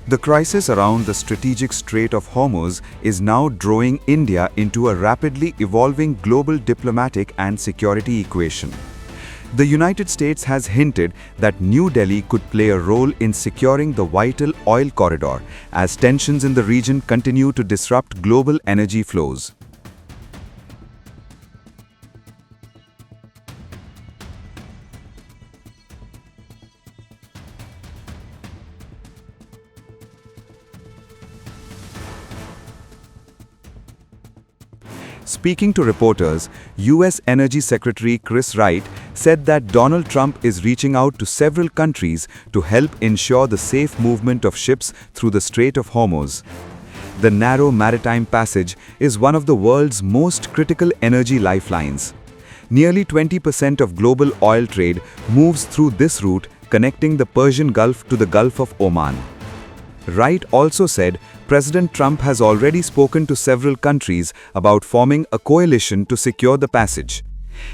The crisis around the strategic Strait of Hormuz is now drawing India into a rapidly evolving global diplomatic and security equation. The United States has hinted that New Delhi could play a role in securing the vital oil corridor as tensions in the region continue to disrupt global energy flows. Speaking to reporters, U.S. Energy Secretary Chris Wright said that Donald Trump is reaching out to several countries to help ensure the safe movement of ships through the Strait of Hormuz. The narrow maritime passage is one of the world's most critical energy lifelines. Nearly 20% of global oil trade moves through this route, connecting the Persian Gulf to the Gulf of Oman. Wright also said President Trump has already spoken to several countries about forming a coalition to secure the passage.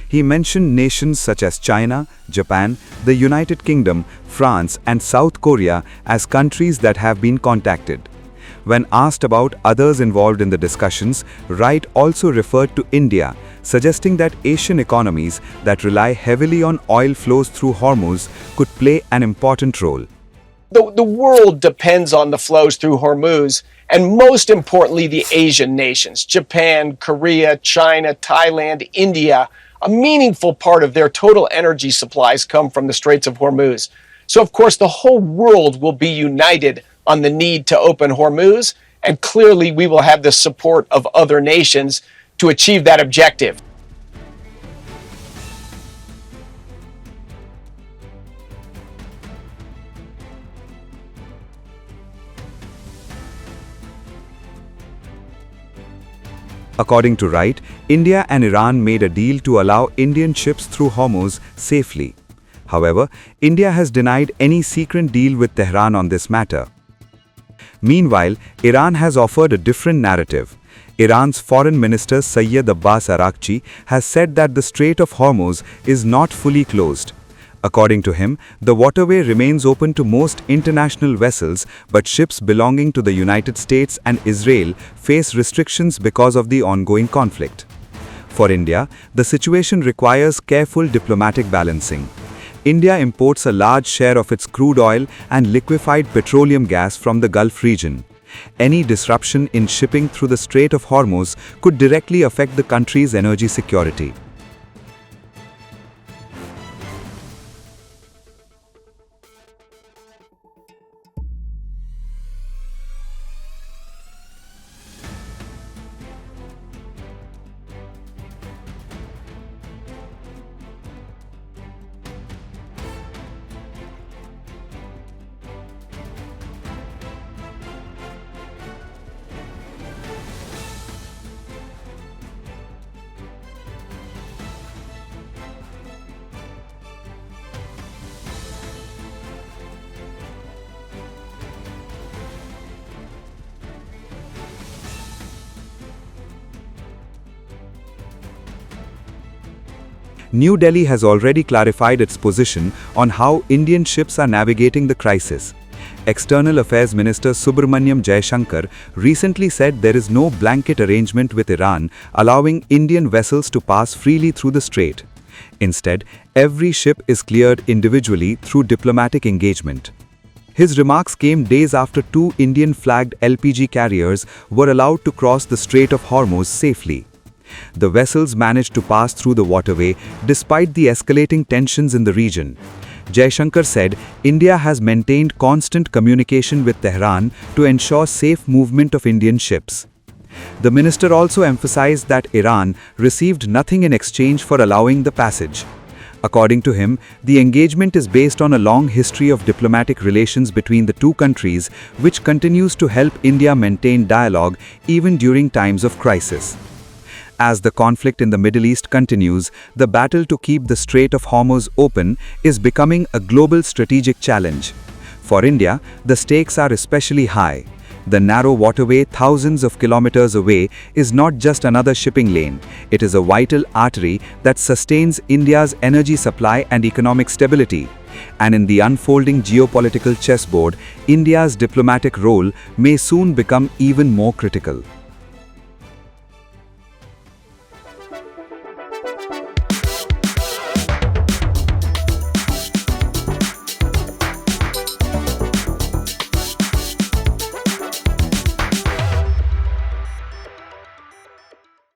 He mentioned nations such as China, Japan, the United Kingdom, France, and South Korea as countries that have been contacted. When asked about others involved in the discussions, Wright also referred to India, suggesting that Asian economies that rely heavily on oil flows through Hormuz could play an important role. The world depends on the flows through Hormuz, and most importantly, the Asian nations, Japan, Korea, China, Thailand, India. A meaningful part of their total energy supplies come from the Straits of Hormuz. So, of course, the whole world will be united on the need to open Hormuz, and clearly we will have the support of other nations to achieve that objective. According to Wright, India and Iran made a deal to allow Indian ships through Hormuz safely. However, India has denied any secret deal with Tehran on this matter. Meanwhile, Iran has offered a different narrative. Iran's Foreign Minister Sayyed Abbas Araghchi has said that the Strait of Hormuz is not fully closed. According to him, the waterway remains open to most international vessels, but ships belonging to the United States and Israel face restrictions because of the ongoing conflict. For India, the situation requires careful diplomatic balancing. India imports a large share of its crude oil and liquefied petroleum gas from the Gulf region. Any disruption in shipping through the Strait of Hormuz could directly affect the country's energy security. New Delhi has already clarified its position on how Indian ships are navigating the crisis. External Affairs Minister Subrahmanyam Jaishankar recently said there is no blanket arrangement with Iran allowing Indian vessels to pass freely through the strait. Instead, every ship is cleared individually through diplomatic engagement. His remarks came days after two Indian-flagged LPG carriers were allowed to cross the Strait of Hormuz safely. The vessels managed to pass through the waterway despite the escalating tensions in the region. Jaishankar said India has maintained constant communication with Tehran to ensure safe movement of Indian ships. The minister also emphasized that Iran received nothing in exchange for allowing the passage. According to him, the engagement is based on a long history of diplomatic relations between the two countries, which continues to help India maintain dialogue even during times of crisis. As the conflict in the Middle East continues, the battle to keep the Strait of Hormuz open is becoming a global strategic challenge. For India, the stakes are especially high. The narrow waterway thousands of kilometers away is not just another shipping lane. It is a vital artery that sustains India's energy supply and economic stability. And in the unfolding geopolitical chessboard, India's diplomatic role may soon become even more critical.